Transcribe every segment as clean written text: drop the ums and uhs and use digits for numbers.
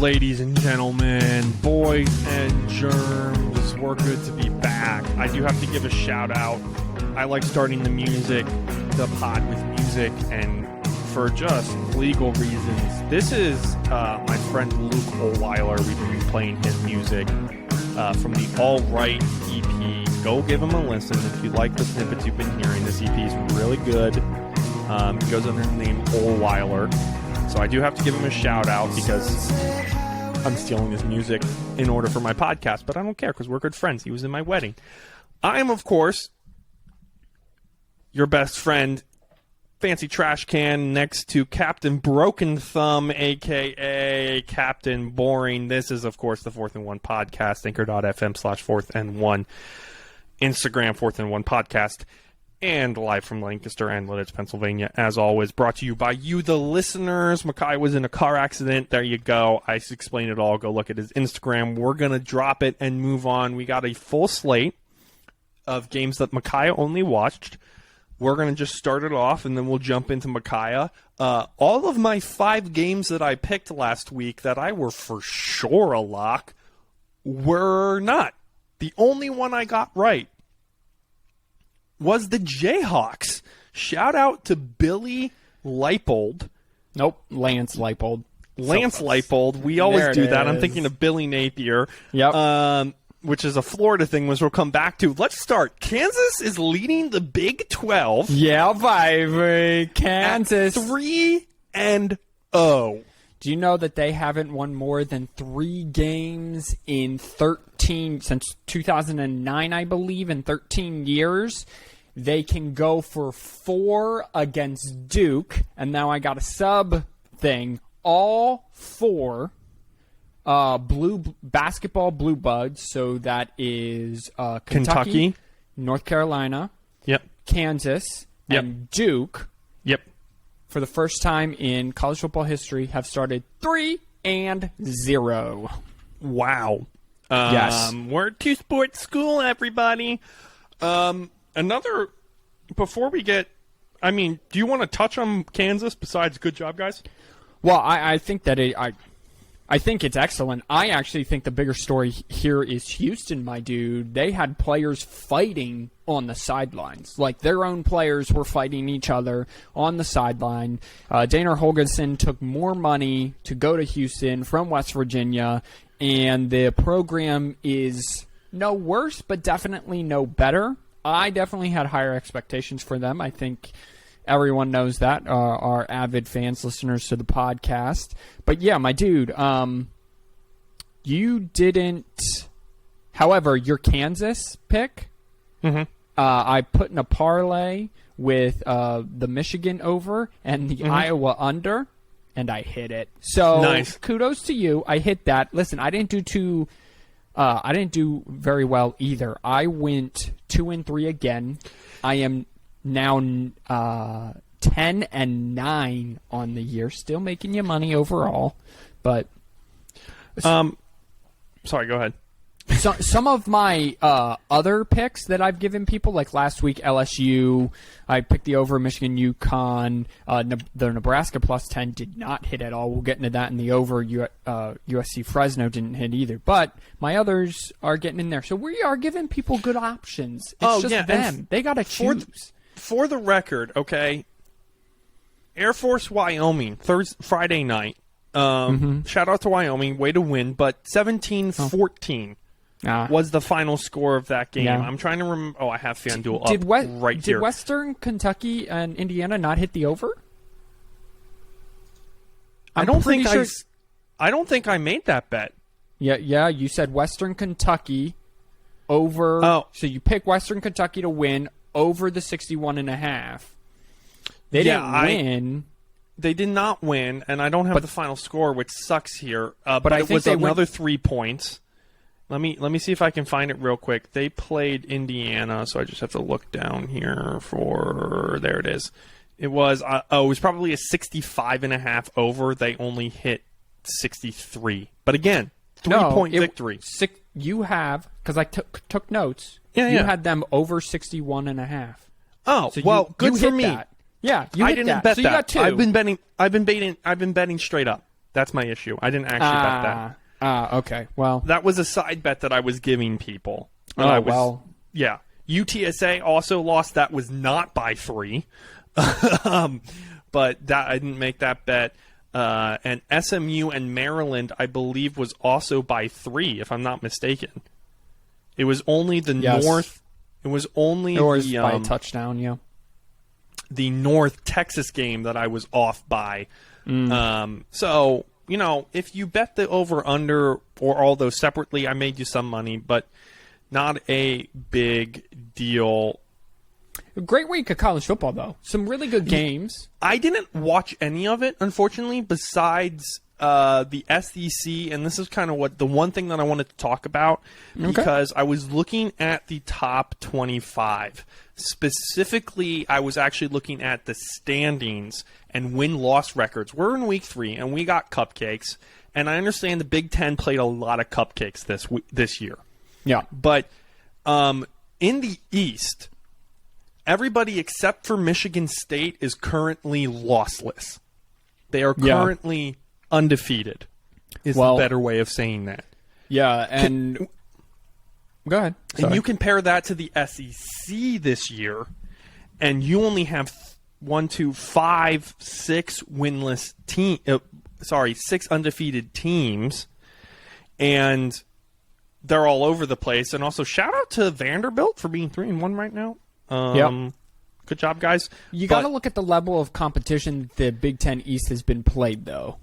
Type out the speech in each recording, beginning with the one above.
Ladies and gentlemen, boys and germs, we're good to be back. I do have to give a shout out. I like starting the pod with music, and for just legal reasons. This is my friend Luke Olweiler. We've been playing his music from the All Right EP. Go give him a listen if you like the snippets you've been hearing. This EP is really good. He goes under the name Olweiler. So I do have to give him a shout out because I'm stealing his music in order for my podcast, but I don't care because we're good friends. He was in my wedding. I am, of course, your best friend, Fancy Trash Can, next to Captain Broken Thumb, a.k.a. Captain Boring. This is, of course, the 4th and 1 podcast, anchor.fm/4th and 1, Instagram 4th and 1 podcast, and live from Lancaster and Lidditz, Pennsylvania, as always, brought to you by you, the listeners. Makai was in a car accident. There you go. I explained it all. Go look at his Instagram. We're going to drop it and move on. We got a full slate of games that Micaiah only watched. We're going to just start it off, and then we'll jump into Micaiah. All of my 5 games that I picked last week that I were for sure a lock were not. The only one I got right was the Jayhawks. Shout out to Billy Leipold. Nope, Lance Leipold. Lance Leipold. We always do that. I'm thinking of Billy Napier. Yep. Which is a Florida thing, which we'll come back to. Let's start. Kansas is leading the Big 12. Yeah, baby. Kansas. 3-0. Do you know that they haven't won more than 3 games in 13, since 2009, I believe, in 13 years? They can go for 4 against Duke, and now I got a sub thing. All 4 basketball blue buds, so that is Kentucky, North Carolina, Kansas, and Duke. For the first time in college football history, have started 3-0. Wow. Yes. We're at 2 sports school, everybody. Before we get, do you want to touch on Kansas besides good job, guys? Well, I think that I think it's excellent. I actually think the bigger story here is Houston, my dude. They had players fighting on the sidelines. Like, their own players were fighting each other on the sideline. Dana Holgorsen took more money to go to Houston from West Virginia, and the program is no worse, but definitely no better. I definitely had higher expectations for them. I think everyone knows that, our avid fans, listeners to the podcast. But yeah, my dude, you didn't. However, your Kansas pick, I put in a parlay with the Michigan over and the Iowa under, and I hit it. So nice. Kudos to you. I hit that. Listen, I didn't do very well either. I went 2-3 again. I am now 10-9 on the year, still making you money overall. But sorry, go ahead. So, some of my other picks that I've given people, like last week, LSU, I picked the over Michigan, UConn, the Nebraska plus 10 did not hit at all. We'll get into that. In the over, USC Fresno didn't hit either. But my others are getting in there. So we are giving people good options. It's them. They got to choose. For the record, okay, Air Force Wyoming, Friday night. Shout out to Wyoming, way to win, but 17-14 was the final score of that game. Yeah. I'm trying to remember. Oh, I have FanDuel up right here. Did Western Kentucky and Indiana not hit the over? I don't think I made that bet. Yeah, you said Western Kentucky over. Oh. So you pick Western Kentucky to win over the 61.5. They didn't win. They did not win, and I don't have the final score, which sucks here. But I it think was another 3 points. Let me see if I can find it real quick. They played Indiana, so I just have to look down here for. There it is. It was it was probably a 65.5 over. They only hit 63. But again, 3-point victory. You have, because I took notes. Yeah, you had them over 61.5. Oh, so well, good for me. That. Yeah, you I hit didn't that. bet so that. You got 2. I've been betting straight up. That's my issue. I didn't actually bet that. Okay. Well, That was a side bet that I was giving people. And Yeah. UTSA also lost. That was not by 3. But that I didn't make that bet. And SMU and Maryland, I believe, was also by 3, if I'm not mistaken. It was only the North. It was only by a touchdown, yeah. The North Texas game that I was off by. So, if you bet the over-under or all those separately, I made you some money, but not a big deal. A great week of college football, though. Some really good games. I didn't watch any of it, unfortunately, besides the SEC, and this is kind of the one thing that I wanted to talk about, because I was looking at the top 25. Specifically, I was actually looking at the standings and win-loss records. We're in week 3, and we got cupcakes, and I understand the Big Ten played a lot of cupcakes this year. Yeah. But in the East, everybody except for Michigan State is currently lossless. They are currently undefeated, is the better way of saying that. Yeah, and go ahead. Sorry. And you compare that to the SEC this year, and you only have 6 winless team. 6 undefeated teams, and they're all over the place. And also, shout out to Vanderbilt for being 3-1 right now. Good job, guys. You got to look at the level of competition the Big Ten East has been played, though.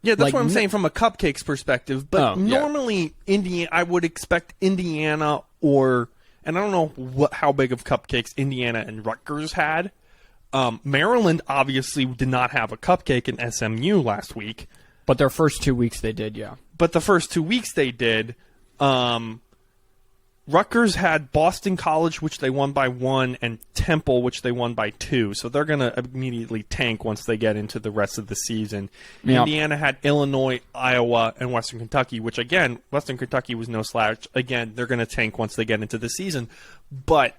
Yeah, that's what I'm saying from a cupcakes perspective. But normally, I would expect Indiana and I don't know how big of cupcakes Indiana and Rutgers had. Maryland obviously did not have a cupcake in SMU last week. But their first 2 weeks they did, yeah. But the first 2 weeks they did. Rutgers had Boston College, which they won by 1, and Temple, which they won by 2. So they're going to immediately tank once they get into the rest of the season. Yep. Indiana had Illinois, Iowa, and Western Kentucky, which, again, Western Kentucky was no slouch. Again, they're going to tank once they get into the season. But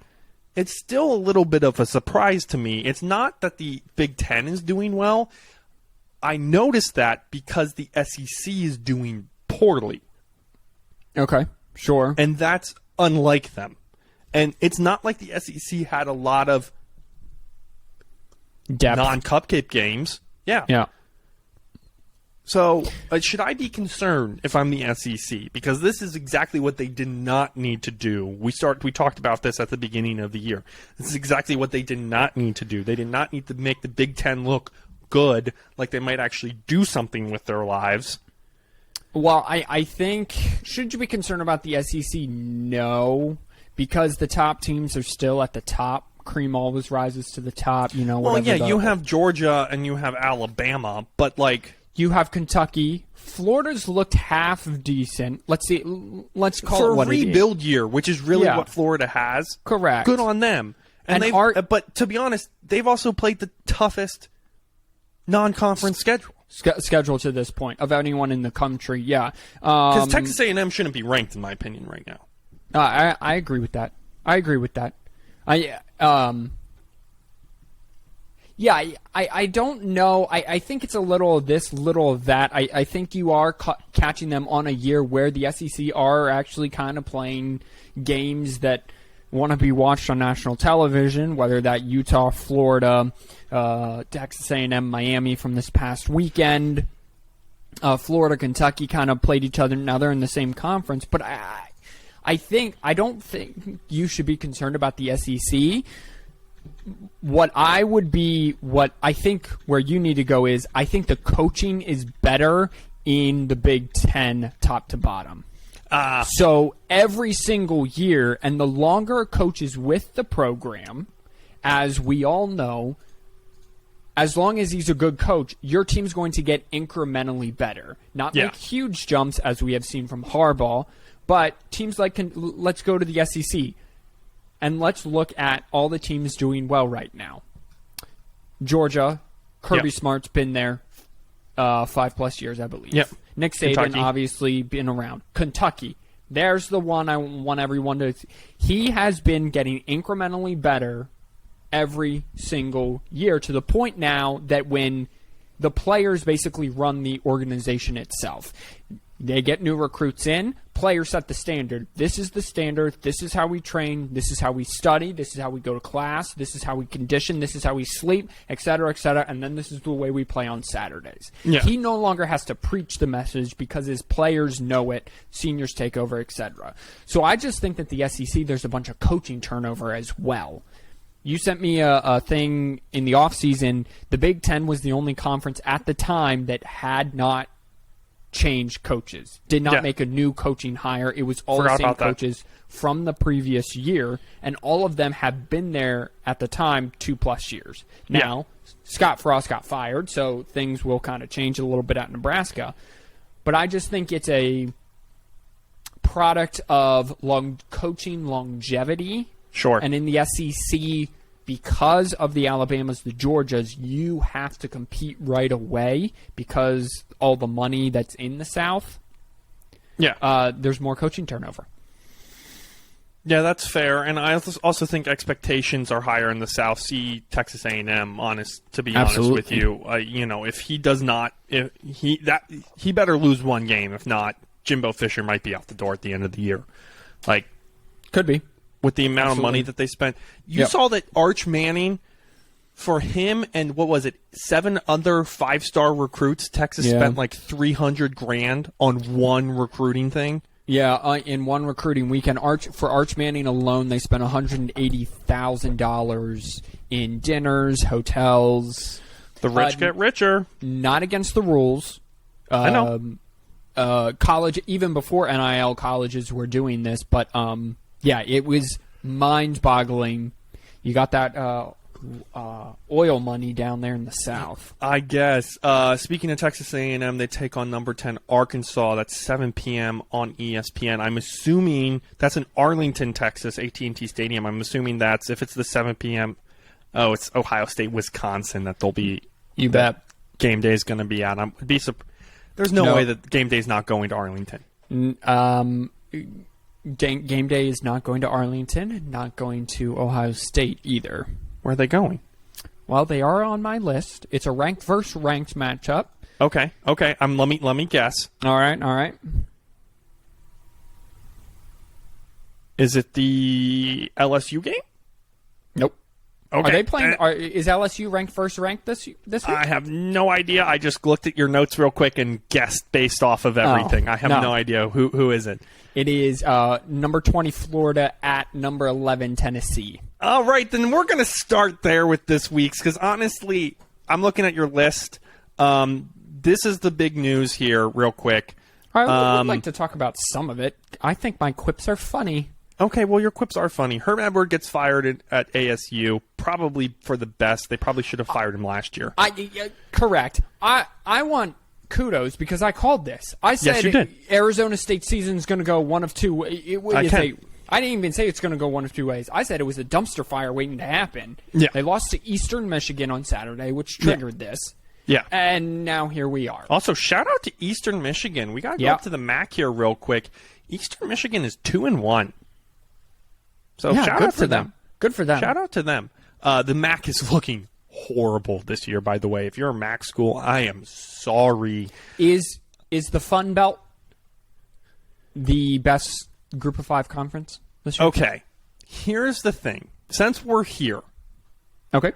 it's still a little bit of a surprise to me. It's not that the Big Ten is doing well. I noticed that because the SEC is doing poorly. Okay, sure. And that's unlike them. And it's not like the SEC had a lot of depth, non-cupcake games. Yeah. So should I be concerned if I'm the SEC? Because this is exactly what they did not need to do. We talked about this at the beginning of the year. This is exactly what they did not need to do. They did not need to make the Big Ten look good, like they might actually do something with their lives. Well, I think, should you be concerned about the SEC? No, because the top teams are still at the top. Cream always rises to the top, Well, yeah, you have Georgia and you have Alabama, but you have Kentucky. Florida's looked half decent. Let's see. Let's call it what it is. For a rebuild year, which is really what Florida has. Correct. Good on them. But to be honest, they've also played the toughest non-conference schedule to this point of anyone in the country. Yeah, because Texas A&M shouldn't be ranked, in my opinion, right now. I agree with that. I don't know. I think it's a little of this, little of that. I think you are catching them on a year where the SEC are actually kind of playing games that want to be watched on national television, whether that Utah, Florida, Texas A&M, Miami from this past weekend. Florida, Kentucky kind of played each other. Now they're in the same conference, but I don't think you should be concerned about the SEC. What I think where you need to go is, I think the coaching is better in the Big Ten top to bottom. So every single year, and the longer a coach is with the program, as we all know, as long as he's a good coach, your team's going to get incrementally better. Not make huge jumps, as we have seen from Harbaugh, but teams let's go to the SEC, and let's look at all the teams doing well right now. Georgia, Kirby Smart's been there 5+ years, I believe. Yep. Nick Saban, obviously, been around. Kentucky, there's the one I want everyone to see. He has been getting incrementally better every single year, to the point now that when the players basically run the organization itself. They get new recruits in, players set the standard. This is the standard, this is how we train, this is how we study, this is how we go to class, this is how we condition, this is how we sleep, etc., and then this is the way we play on Saturdays. Yeah. He no longer has to preach the message because his players know it, seniors take over, etc. So I just think that the SEC, there's a bunch of coaching turnover as well. You sent me a thing in the offseason. The Big Ten was the only conference at the time that had not changed coaches, did not make a new coaching hire. It was all the same coaches from the previous year, and all of them have been there at the time 2+ years. Now, Scott Frost got fired, so things will kind of change a little bit at Nebraska. But I just think it's a product of coaching longevity. Sure. And in the SEC, because of the Alabamas, the Georgias, you have to compete right away because all the money that's in the South. Yeah. There's more coaching turnover. Yeah, that's fair. And I also think expectations are higher in the South. See Texas A&M, honest with you. If he does not, he better lose one game. If not, Jimbo Fisher might be out the door at the end of the year. Could be. With the amount of money that they spent. You saw that Arch Manning, for him and 7 other 5-star recruits, Texas spent like $300,000 on one recruiting thing. Yeah, in one recruiting weekend, for Arch Manning alone, they spent $180,000 in dinners, hotels. The rich get richer. Not against the rules. I know. College, even before NIL, colleges were doing this, but yeah, it was mind-boggling. You got that oil money down there in the South. I guess. Speaking of Texas A&M, they take on number 10 Arkansas. That's 7 p.m. on ESPN. I'm assuming that's in Arlington, Texas, AT&T Stadium. I'm assuming that's, if it's the 7 p.m., it's Ohio State, Wisconsin that they'll be. You bet. Game day is going to be at. There's no way that game day is not going to Arlington. Game day is not going to Arlington, not going to Ohio State either. Where are they going? Well, they are on my list. It's a ranked versus ranked matchup. Okay. Let me guess. All right. Is it the LSU game? Nope. Okay. Are they playing? Is LSU ranked first ranked this week? I have no idea. I just looked at your notes real quick and guessed based off of everything. I have no idea. Who is it? It is number 20 Florida at number 11 Tennessee. All right, then we're going to start there with this week's because honestly, I'm looking at your list. This is the big news here, real quick. I would like to talk about some of it. I think my quips are funny. Okay, well, your quips are funny. Herm Edwards gets fired at ASU, probably for the best. They probably should have fired him last year. Correct. I want kudos because I called this. I said yes, you did. Arizona State season is going to go one of two. I didn't even say it's going to go one of two ways. I said it was a dumpster fire waiting to happen. Yeah. They lost to Eastern Michigan on Saturday, which triggered this. Yeah. And now here we are. Also, shout out to Eastern Michigan. We got to go up to the MAC here real quick. Eastern Michigan is 2-1. So shout out to them. Good for them. Shout out to them. The MAC is looking horrible this year, by the way. If you're a MAC school, I am sorry. Is the Fun Belt the best Group of 5 conference this year? Okay. Here's the thing. Since we're here. Okay.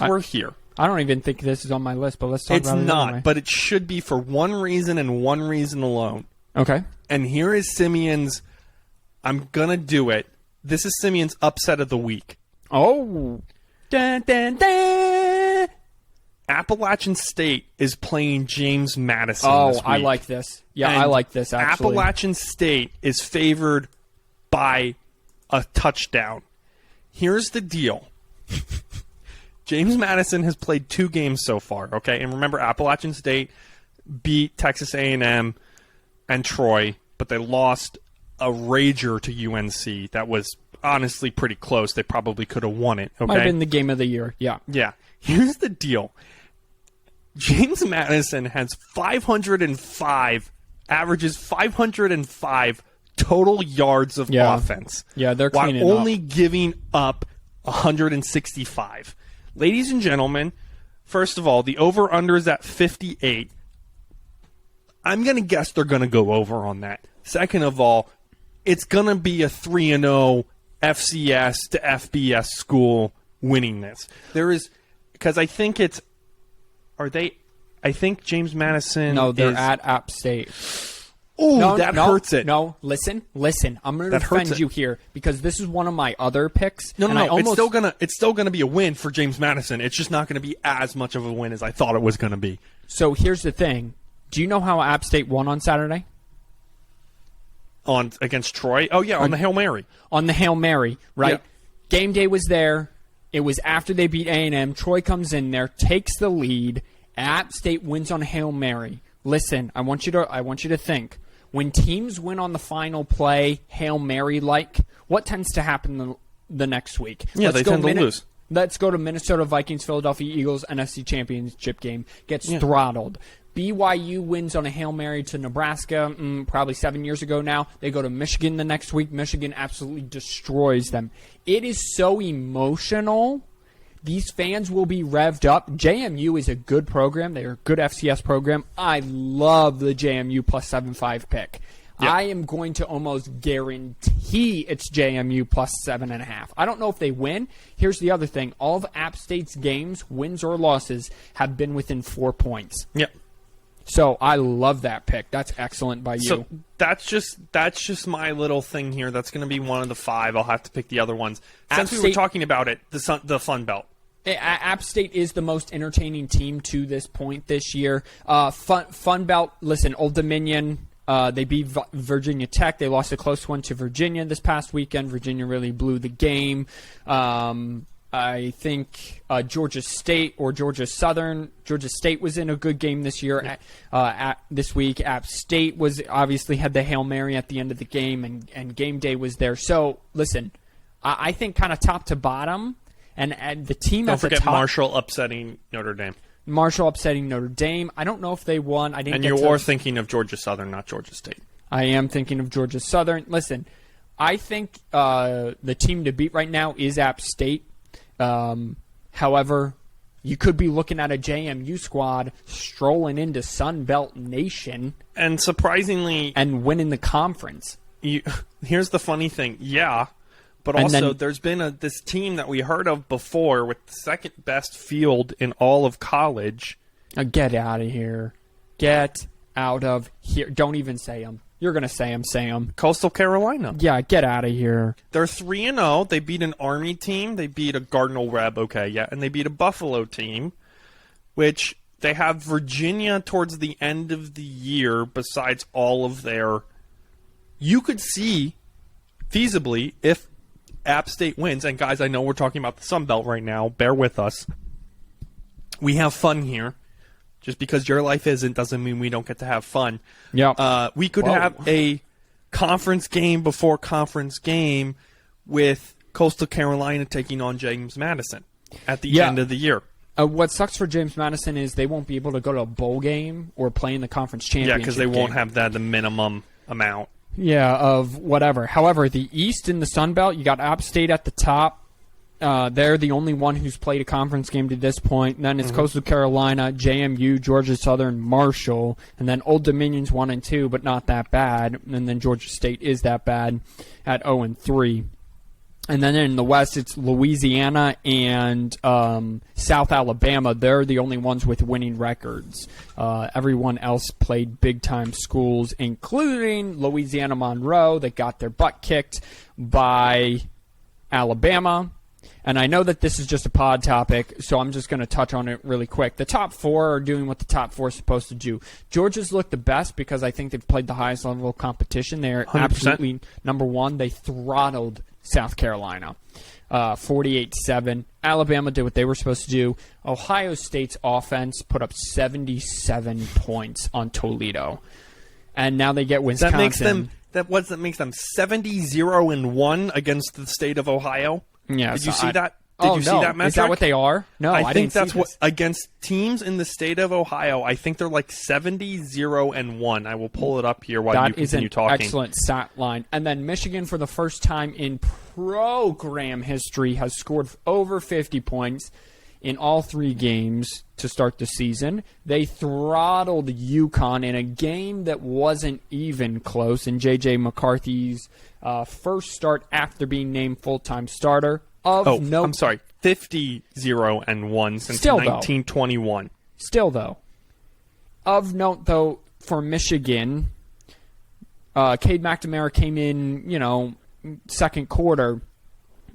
We're here. I don't even think this is on my list, but let's talk about it. It's not, anyway. but it should be for one reason and one reason alone. Okay. And here is Simeon's. I'm going to do it. This is Simeon's upset of the week. Oh. Dun, dun, dun. Appalachian State is playing James Madison this week. I like this. Yeah, And I like this, actually. Appalachian State is favored by a touchdown. Here's the deal. James Madison has played 2 games so far, okay? And remember, Appalachian State beat Texas A&M and Troy, but they lost a rager to UNC that was honestly pretty close. They probably could have won it, okay? Might have been the game of the year, yeah. Yeah. Here's the deal. James Madison has 505, averages 505 total yards of offense. Yeah, they're cleaning while only giving up 165. Ladies and gentlemen, First of all, the over-under is at 58. I'm going to guess they're going to go over on that. Second of all, it's going to be a 3-0 FCS to FBS school winning this. There is, because I think it's, I think James Madison. No, they're at App State. Oh, that hurts it. No, listen. I'm going to defend you here because this is one of my other picks. No. It's still gonna be a win for James Madison. It's just not going to be as much of a win as I thought it was going to be. So here's the thing. Do you know how App State won on Saturday? Against Troy? Oh, yeah, on the Hail Mary. On the Hail Mary, right? Yep. Game day was there. It was after they beat A&M. Troy comes in there, takes the lead. App State wins on Hail Mary. Listen, I want you to think. When teams win on the final play, Hail Mary-like, what tends to happen the next week? Yeah, they tend to lose. Let's go to Minnesota Vikings, Philadelphia Eagles, NFC Championship game. Gets throttled. BYU wins on a Hail Mary to Nebraska probably 7 years ago now. They go to Michigan the next week. Michigan absolutely destroys them. It is so emotional. These fans will be revved up. JMU is a good program. They're a good FCS program. I love the JMU plus 7.5 pick. Yep. I am going to almost guarantee it's JMU plus 7.5. I don't know if they win. Here's the other thing. All of App State's games, wins or losses, have been within 4 points. Yep. So I love that pick. That's excellent by you. So that's just my little thing here. That's going to be one of the 5. I'll have to pick the other ones. Since we were talking about it, the Fun Belt. App State is the most entertaining team to this point this year. Fun Belt, listen, Old Dominion, they beat Virginia Tech. They lost a close one to Virginia this past weekend. Virginia really blew the game. I think Georgia State or Georgia State was in a good game this year. This week, App State obviously had the Hail Mary at the end of the game, and game day was there. So, listen, I think kind of top to bottom, and the team Don't at the forget top. Marshall upsetting Notre Dame. Notre Dame. I don't know if they won. And you're thinking of Georgia Southern, not Georgia State. I am thinking of Georgia Southern. Listen, I think the team to beat right now is App State. However, you could be looking at a JMU squad strolling into Sun Belt Nation. And surprisingly... And winning the conference. Here's the funny thing. Yeah, but also there's been this team that we heard of before with the second best field in all of college. Get out of here. Get out of here. Don't even say them. You're going to say them. Coastal Carolina. Yeah, get out of here. They're 3-0. They beat an Army team. They beat a Cardinal Reb, and they beat a Buffalo team, which they have Virginia towards the end of the year besides all of their... You could see, feasibly, if App State wins, and guys, I know we're talking about the Sun Belt right now. Bear with us. We have fun here. Just because your life isn't doesn't mean we don't get to have fun. Yeah. We could have a conference game before conference game with Coastal Carolina taking on James Madison at the end of the year. What sucks for James Madison is they won't be able to go to a bowl game or play in the conference championship. Yeah, because they won't have the minimum amount. Yeah, of whatever. However, the East in the Sun Belt, you got App State at the top. They're the only one who's played a conference game to this point. And then it's Coastal Carolina, JMU, Georgia Southern, Marshall, and then Old Dominion's 1 and 2, but not that bad. And then Georgia State is that bad at 0 and 3. And then in the West, it's Louisiana and South Alabama. They're the only ones with winning records. Everyone else played big-time schools, including Louisiana Monroe, that got their butt kicked by Alabama. And I know that this is just a pod topic, so I'm just going to touch on it really quick. The top 4 are doing what the top 4 is supposed to do. Georgia's looked the best because I think they've played the highest level of competition. They're 100%. Absolutely number 1. They throttled South Carolina, 48-7. Alabama did what they were supposed to do. Ohio State's offense put up 77 points on Toledo. And now they get Wisconsin. That makes them 70-0-1 against the state of Ohio. Yeah, did you see that? Did you see that metric? Is that what they are? No, I think didn't that's what against teams in the state of Ohio. I think they're like 70-0-1. I will pull it up here while you continue talking. That is an excellent stat line. And then Michigan, for the first time in program history, has scored over 50 points in all 3 games to start the season. They throttled UConn in a game that wasn't even close in J.J. McCarthy's first start after being named full-time starter. I'm sorry, 50-0-1 since Still, 1921. Still, though, of note, though, for Michigan, Cade McNamara came in, second quarter,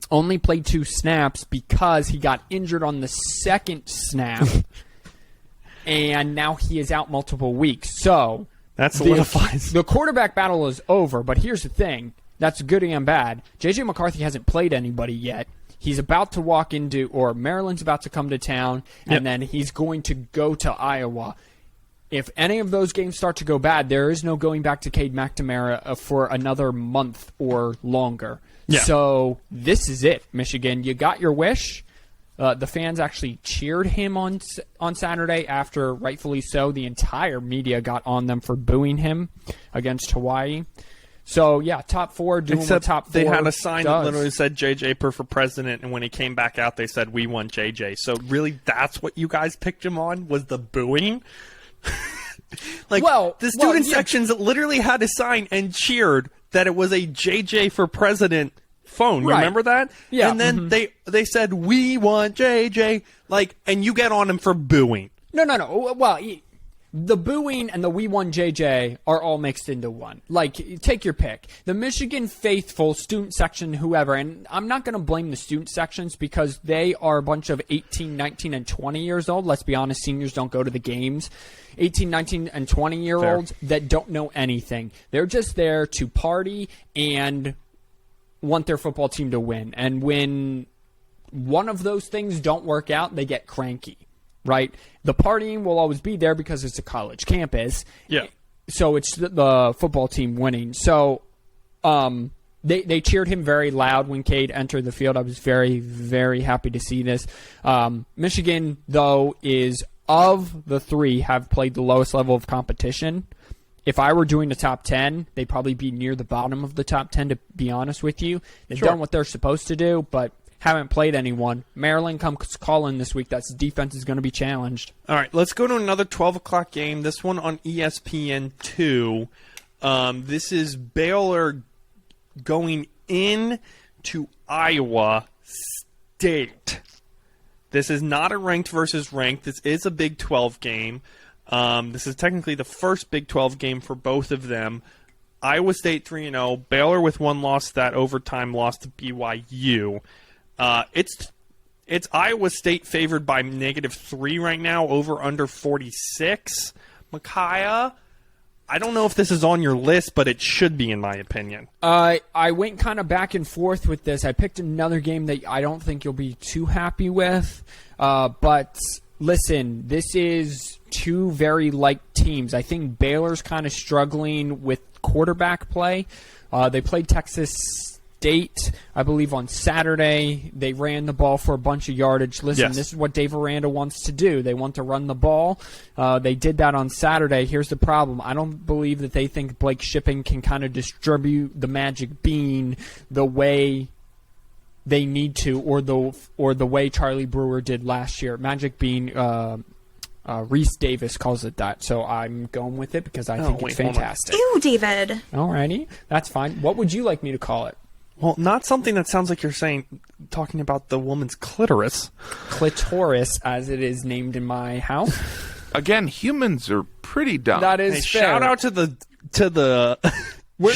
only played 2 snaps because he got injured on the second snap, and now he is out multiple weeks. So that solidifies. The quarterback battle is over, but here's the thing. That's good and bad. J.J. McCarthy hasn't played anybody yet. He's about to walk into, or Maryland's about to come to town, and then he's going to go to Iowa. If any of those games start to go bad, there is no going back to Cade McNamara for another month or longer. Yeah. So this is it, Michigan. You got your wish. The fans actually cheered him on Saturday after, rightfully so, the entire media got on them for booing him against Hawaii. So, yeah, top 4 doing Except what top 4 they had a sign that does. literally said JJ for president, and when he came back out, they said, we want JJ. So, really, that's what you guys picked him on, was the booing? The student sections literally had a sign and cheered that it was a JJ for president phone. Right. Remember that? Yeah. And then they said, we want JJ. And you get on him for booing. No. Well, the booing and the we won JJ are all mixed into one. Take your pick. The Michigan faithful, student section, whoever, and I'm not going to blame the student sections because they are a bunch of 18, 19, and 20 years old. Let's be honest, seniors don't go to the games. 18, 19, and 20-year-olds that don't know anything. They're just there to party and want their football team to win. And when one of those things don't work out, they get cranky. Right? The partying will always be there because it's a college campus. Yeah. So it's the football team winning. So they cheered him very loud when Cade entered the field. I was very, very happy to see this. Michigan, though, is of the 3 have played the lowest level of competition. If I were doing the top 10, they'd probably be near the bottom of the top 10, to be honest with you. They've done what they're supposed to do, but haven't played anyone. Maryland comes calling this week. That's defense is going to be challenged. All right, let's go to another 12 o'clock game. This one on ESPN2. This is Baylor going in to Iowa State. This is not a ranked versus ranked. This is a Big 12 game. This is technically the first Big 12 game for both of them. Iowa State 3-0. Baylor with 1 loss, that overtime loss to BYU. It's Iowa State favored by -3 right now, over under 46. Micaiah, I don't know if this is on your list, but it should be in my opinion. I went kind of back and forth with this. I picked another game that I don't think you'll be too happy with. But listen, this is 2 very like teams. I think Baylor's kind of struggling with quarterback play. They played Texas State, I believe, on Saturday. They ran the ball for a bunch of yardage. Listen, This is what Dave Aranda wants to do. They want to run the ball. They did that on Saturday. Here's the problem. I don't believe that they think Blake Shipping can kind of distribute the magic bean the way they need to, or the way Charlie Brewer did last year. Magic bean, Reese Davis calls it that, so I'm going with it because I think it's fantastic. Ew, David. Alrighty, that's fine. What would you like me to call it? Well, not something that sounds like you're talking about the woman's clitoris. Clitoris, as it is named in my house. Again, humans are pretty dumb. That is fair. Shout out to the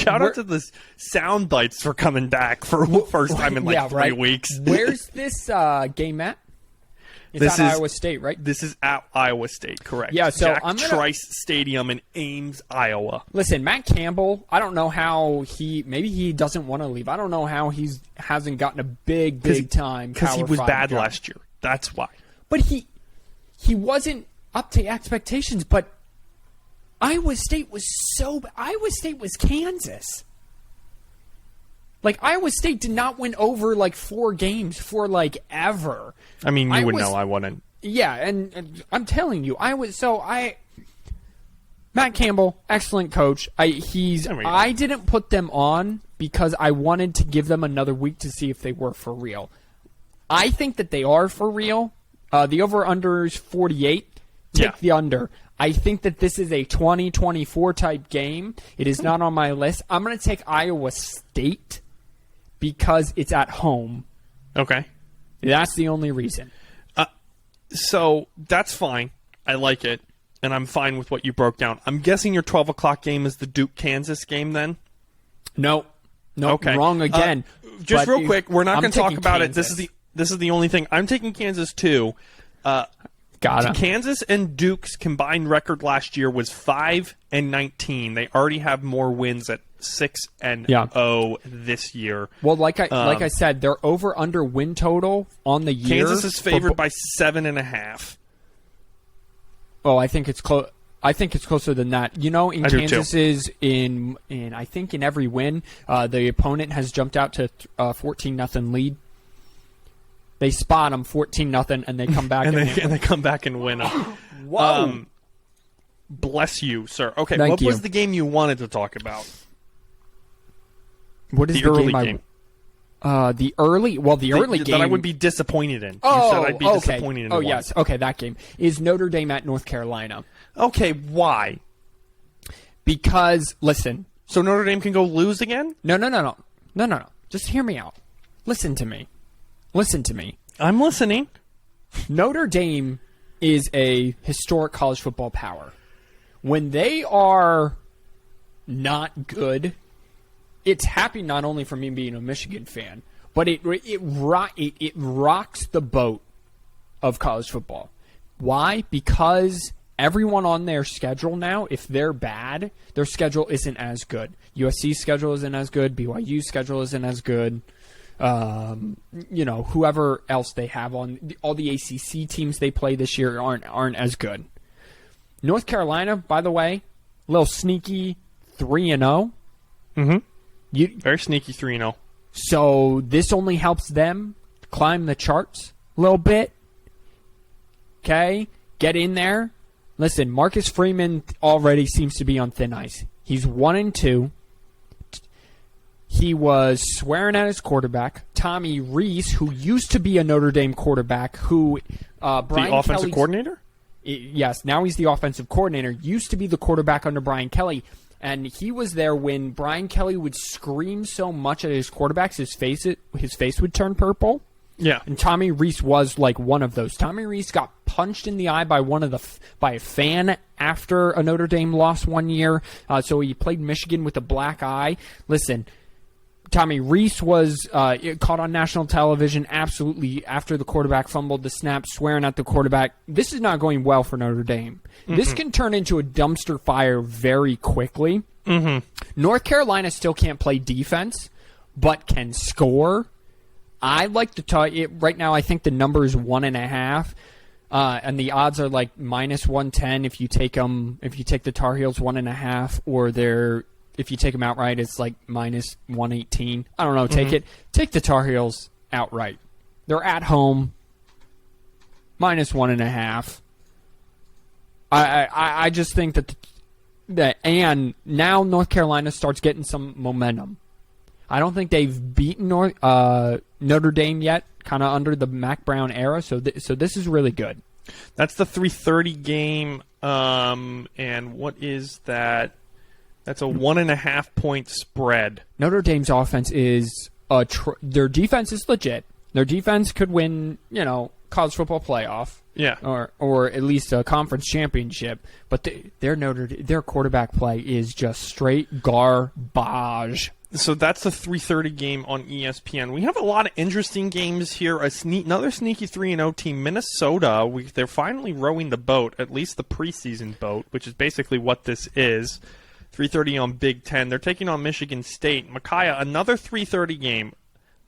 out to the sound bites for coming back for the first time in 3 weeks. Where's this game at? It's at Iowa State, right? This is at Iowa State, correct. Yeah, so Jack Trice Stadium in Ames, Iowa. Listen, Matt Campbell, I don't know how maybe he doesn't want to leave. I don't know how he hasn't gotten a big time. Because he was bad job. last year. That's why. But he wasn't up to expectations, but Iowa State was Kansas. Iowa State did not win over 4 games for ever. I mean, you would know I wouldn't. Yeah, and I'm telling you, Matt Campbell, excellent coach. I didn't put them on because I wanted to give them another week to see if they were for real. I think that they are for real. The over-under is 48. Take the under. I think that this is a 2024 type game. It is not on my list. I'm going to take Iowa State because it's at home. Okay. That's the only reason. So that's fine. I like it, and I'm fine with what you broke down. I'm guessing your 12 o'clock game is the Duke-Kansas game then? No. Okay. Wrong again. Just real quick, we're not going to talk about Kansas. it. This is the only thing. I'm taking Kansas too. Kansas and Duke's combined record last year was 5-19. They already have more wins at 6-0 this year. Well, like I said, their over/under win total on the year. Kansas is favored by 7.5. Oh, I think it's close. I think it's closer than that. You know, in Kansas's in I think in every win, the opponent has jumped out to 14-0 lead. They spot them 14-0, and they come back and they come back and win them. Whoa! Bless you, sir. Okay, Thank what you. was the game you wanted to talk about? What is the early game? Game? The early game that I would be disappointed in. Oh, you said I'd be disappointed in. Oh, yes. Okay, that game is Notre Dame at North Carolina. Okay, why? Because listen. So Notre Dame can go lose again? No. Just hear me out. Listen to me. I'm listening. Notre Dame is a historic college football power. When they are not good, it's happy not only for me being a Michigan fan, but it rocks the boat of college football. Why? Because everyone on their schedule now, if they're bad, their schedule isn't as good. USC's schedule isn't as good. BYU's schedule isn't as good. Whoever else they have on all the ACC teams they play this year aren't as good. North Carolina, by the way, a little sneaky 3-0. Mm-hmm. Very sneaky 3-0. So this only helps them climb the charts a little bit. Okay, get in there. Listen, Marcus Freeman already seems to be on thin ice. He's 1-2. He was swearing at his quarterback, Tommy Rees, who used to be a Notre Dame quarterback, who Brian the offensive coordinator? Yes, now he's the offensive coordinator. Used to be the quarterback under Brian Kelly, and he was there when Brian Kelly would scream so much at his quarterbacks, his face would turn purple. Yeah. And Tommy Rees was like one of those. Tommy Rees got punched in the eye by by a fan after a Notre Dame loss one year. So he played Michigan with a black eye. Listen, Tommy Rees was caught on national television absolutely after the quarterback fumbled the snap, swearing at the quarterback. This is not going well for Notre Dame. Mm-hmm. This can turn into a dumpster fire very quickly. Mm-hmm. North Carolina still can't play defense, but can score. I like to tell you right now. I think the number is 1.5, and the odds are like -110 if you take them. If you take the Tar Heels 1.5, or if you take them outright, it's like -118. I don't know. Take the Tar Heels outright. They're at home. -1.5. I just think that and now North Carolina starts getting some momentum. I don't think they've beaten Notre Dame yet, kind of under the Mac Brown era. So this is really good. That's the 3:30 game. And what is that? That's a 1.5 point spread. Notre Dame's offense is their defense is legit. Their defense could win, college football playoff. Yeah. Or at least a conference championship. But their quarterback play is just straight garbage. So that's the 3:30 game on ESPN. We have a lot of interesting games here. Another sneaky 3-0 team, Minnesota. They're finally rowing the boat, at least the preseason boat, which is basically what this is. 3:30 on Big Ten. They're taking on Michigan State. Micaiah, another 3:30 game.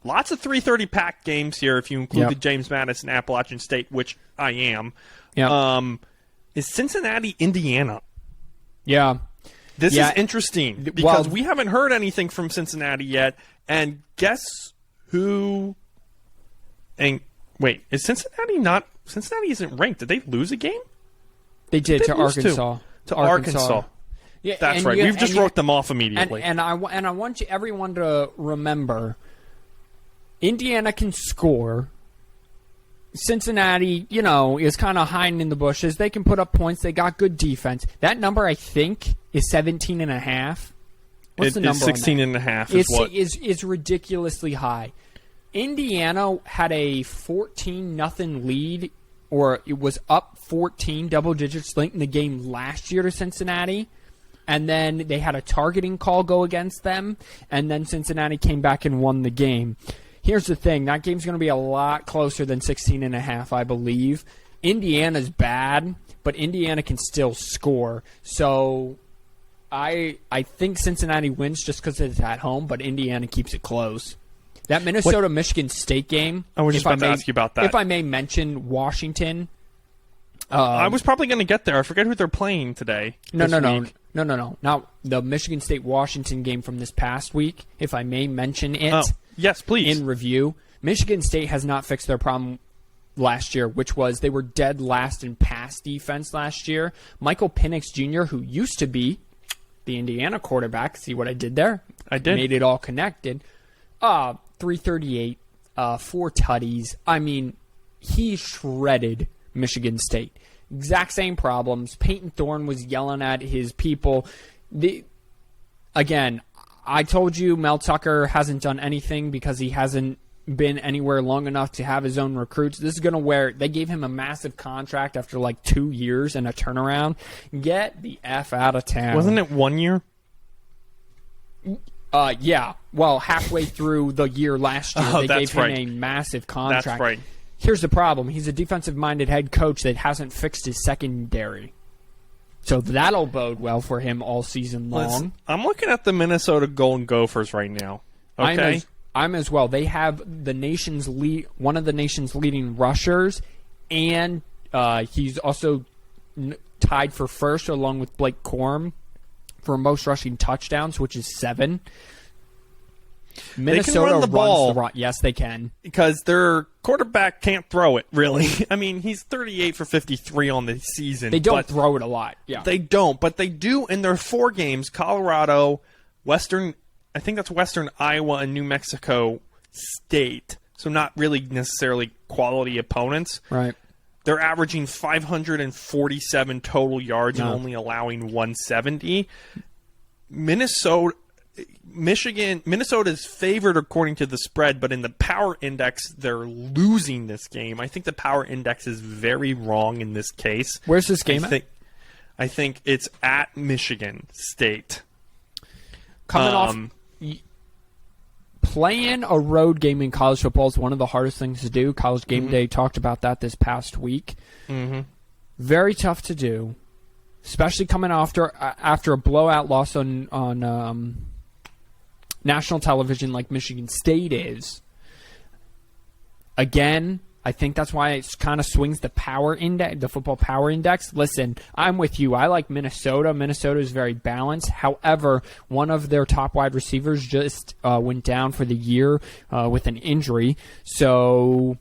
Lots of 3:30 packed games here if you include the James Madison Appalachian State, which I am. Yep. Is Cincinnati, Indiana. Yeah. This is interesting because we haven't heard anything from Cincinnati yet. And guess who? And wait, is Cincinnati not? Cincinnati isn't ranked. Did they lose a game? They did to Arkansas. To Arkansas. Yeah, that's right. We've just wrote them off immediately. And I want everyone to remember, Indiana can score. Cincinnati, is kind of hiding in the bushes. They can put up points. They got good defense. That number, I think, is 17.5. What's the number? 16.5 is ridiculously high. Indiana had a 14-0 lead, or it was up 14 double digits late in the game last year to Cincinnati. And then they had a targeting call go against them, and then Cincinnati came back and won the game. Here's the thing. That game's going to be a lot closer than 16.5, I believe. Indiana's bad, but Indiana can still score. So I think Cincinnati wins just because it's at home, but Indiana keeps it close. That Minnesota-Michigan State game. I was just about to ask you about that. If I may mention Washington. I was probably going to get there. I forget who they're playing today. No. Now, the Michigan State-Washington game from this past week, if I may mention it. Oh, yes, please. In review, Michigan State has not fixed their problem last year, which was they were dead last in pass defense last year. Michael Penix Jr., who used to be the Indiana quarterback, see what I did there? I did. Made it all connected. 338, 4 tutties. I mean, he shredded Michigan State. Exact same problems. Peyton Thorne was yelling at his people. Again, I told you Mel Tucker hasn't done anything because he hasn't been anywhere long enough to have his own recruits. This is going to where they gave him a massive contract after like 2 years and a turnaround. Get the F out of town. Wasn't it 1 year? Yeah. Well, halfway through the year last year, they gave him a massive contract. That's right. Here's the problem. He's a defensive-minded head coach that hasn't fixed his secondary. So that'll bode well for him all season long. Listen, I'm looking at the Minnesota Golden Gophers right now. Okay. I'm as well. They have one of the nation's leading rushers, and he's also tied for first along with Blake Corum for most rushing touchdowns, which is 7. Minnesota they can run the ball. Yes, they can. Because their quarterback can't throw it, really. I mean, he's 38 for 53 on the season. They don't throw it a lot. Yeah, they don't, but they do in their 4 games, Colorado, Western Iowa, and New Mexico State. So not really necessarily quality opponents. Right. They're averaging 547 total yards and only allowing 170. Minnesota is favored according to the spread, but in the power index, they're losing this game. I think the power index is very wrong in this case. Where's this game at? I think it's at Michigan State. Coming off playing a road game in college football is one of the hardest things to do. College Game Day talked about that this past week. Mm-hmm. Very tough to do, especially coming after a blowout loss on national television like Michigan State is. Again, I think that's why it kind of swings the power index, the football power index. Listen, I'm with you. I like Minnesota. Minnesota is very balanced. However, one of their top wide receivers just went down for the year with an injury. So,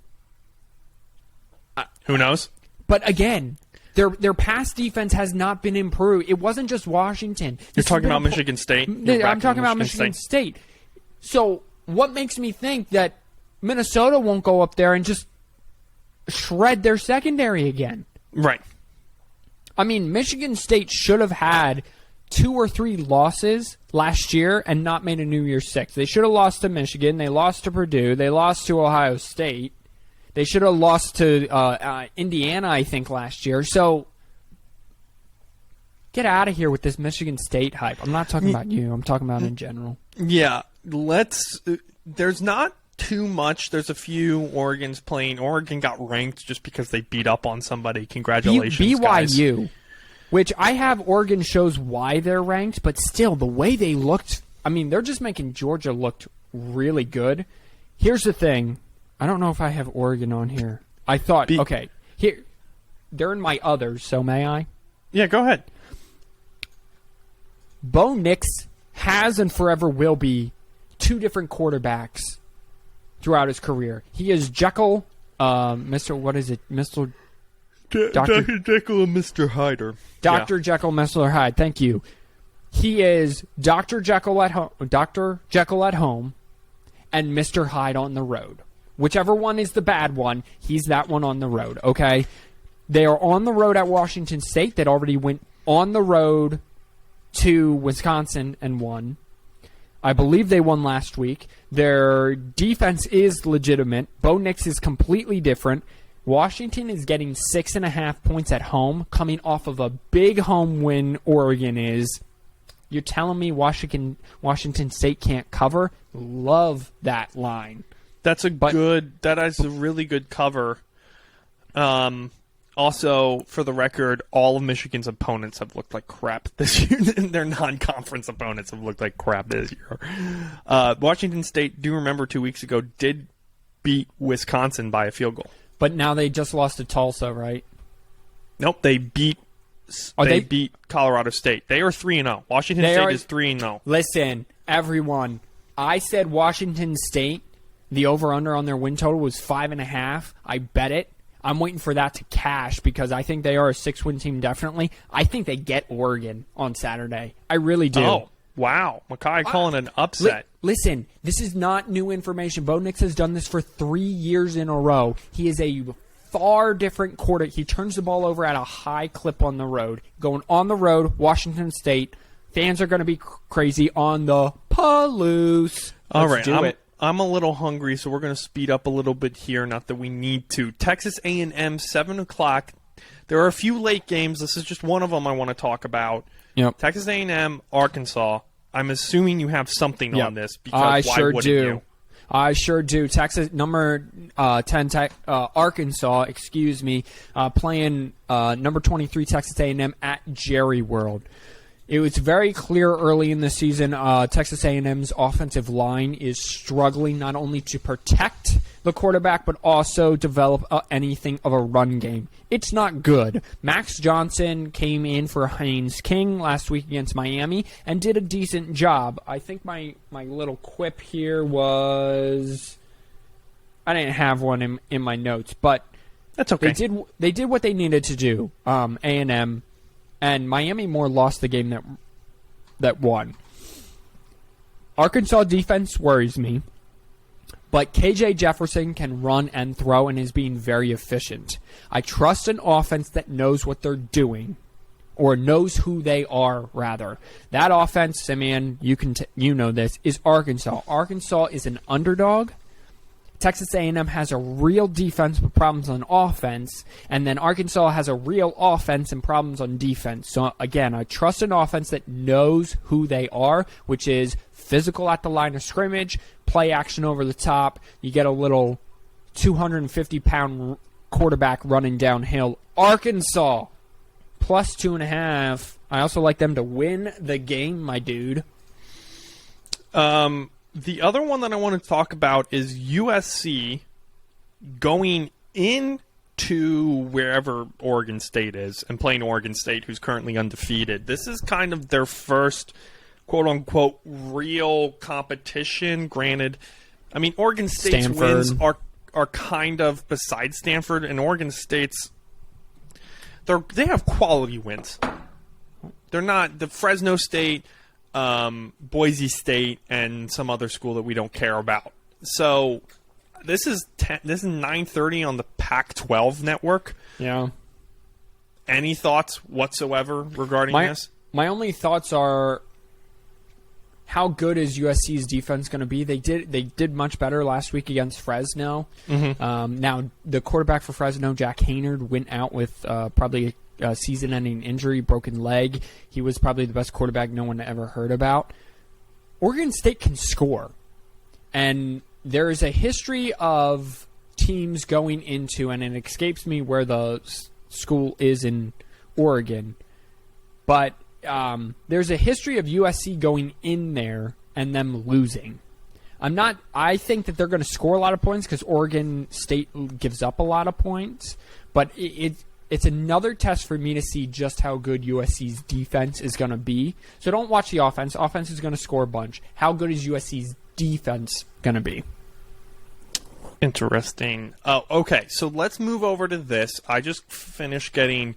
who knows? But again, their pass defense has not been improved. It wasn't just Washington. You're talking about Michigan State? I'm talking about Michigan State. So what makes me think that Minnesota won't go up there and just shred their secondary again? Right. I mean, Michigan State should have had 2 or 3 losses last year and not made a New Year's Six. They should have lost to Michigan. They lost to Purdue. They lost to Ohio State. They should have lost to Indiana, I think, last year. So get out of here with this Michigan State hype. I'm not talking about you. I'm talking about in general. Yeah. There's not too much. There's a few Oregon's playing. Oregon got ranked just because they beat up on somebody. Congratulations, BYU, guys. which I have Oregon shows why they're ranked, but still, the way they looked, I mean, they're just making Georgia look really good. Here's the thing. I don't know if I have Oregon on here. I thought, okay, here, they're in my others, so may I? Yeah, go ahead. Bo Nix has and forever will be 2 different quarterbacks throughout his career. He is Jekyll, Mr. What is it? Mr. Dr. Jekyll and Mr. Hyder. Dr. Jekyll, Mr. Hyde. Thank you. He is Dr. Jekyll at home, and Mr. Hyde on the road. Whichever one is the bad one, he's that one on the road, okay? They are on the road at Washington State. That already went on the road to Wisconsin and won. I believe they won last week. Their defense is legitimate. Bo Nix is completely different. Washington is getting 6.5 points at home, coming off of a big home win Oregon is. You're telling me Washington State can't cover? Love that line. That is a really good cover. Also, for the record, all of Michigan's opponents have looked like crap this year. Their non-conference opponents have looked like crap this year. Washington State, do remember 2 weeks ago, did beat Wisconsin by a field goal. But now they just lost to Tulsa, right? Nope, they beat Colorado State. They are 3-0. Washington State is 3-0. Listen, everyone, I said Washington State, the over-under on their win total was 5.5. I bet it. I'm waiting for that to cash because I think they are a 6-win team definitely. I think they get Oregon on Saturday. I really do. Oh, wow. Mackay calling an upset. Listen, this is not new information. Bo Nix has done this for 3 years in a row. He is a far different quarterback. He turns the ball over at a high clip on the road. Going on the road, Washington State. Fans are going to be crazy on the Palouse. All right, I'm a little hungry, so we're going to speed up a little bit here. Not that we need to. Texas A&M, 7 o'clock. There are a few late games. This is just one of them I want to talk about. Yep. Texas A&M, Arkansas. I'm assuming you have something on this because why wouldn't you? I sure do. Texas number 10, Arkansas. Playing number 23 Texas A&M at Jerry World. It was very clear early in the season Texas A&M's offensive line is struggling not only to protect the quarterback but also develop anything of a run game. It's not good. Max Johnson came in for Haynes King last week against Miami and did a decent job. I think my little quip here was... I didn't have one in my notes, but that's okay. They did what they needed to do, A&M. And Miami more lost the game that won. Arkansas defense worries me. But KJ Jefferson can run and throw and is being very efficient. I trust an offense that knows what they're doing. Or knows who they are, rather. That offense, Simeon, you know this, is Arkansas. Arkansas is an underdog. Texas A&M has a real defense with problems on offense, and then Arkansas has a real offense and problems on defense. So, again, I trust an offense that knows who they are, which is physical at the line of scrimmage, play action over the top. You get a little 250-pound quarterback running downhill. Arkansas, plus 2.5. I also like them to win the game, my dude. The other one that I want to talk about is USC going into wherever Oregon State is and playing Oregon State, who's currently undefeated. This is kind of their first, quote-unquote, real competition. Granted, I mean, Oregon State's wins are kind of beside Stanford, and Oregon State's they have quality wins. They're not the Fresno State, Boise State, and some other school that we don't care about. So this is 9:30 on the Pac-12 network. Yeah. Any thoughts whatsoever regarding this? My only thoughts are, how good is USC's defense going to be? They did much better last week against Fresno. Mm-hmm. Now the quarterback for Fresno, Jack Haynard, went out with probably a season-ending injury, broken leg. He was probably the best quarterback no one ever heard about. Oregon State can score. And there is a history of teams going into, and it escapes me where the school is in Oregon, but there's a history of USC going in there and them losing. I think that they're going to score a lot of points because Oregon State gives up a lot of points, but it's another test for me to see just how good USC's defense is going to be. So don't watch the offense. Offense is going to score a bunch. How good is USC's defense going to be? Interesting. Oh, okay. So let's move over to this. I just finished getting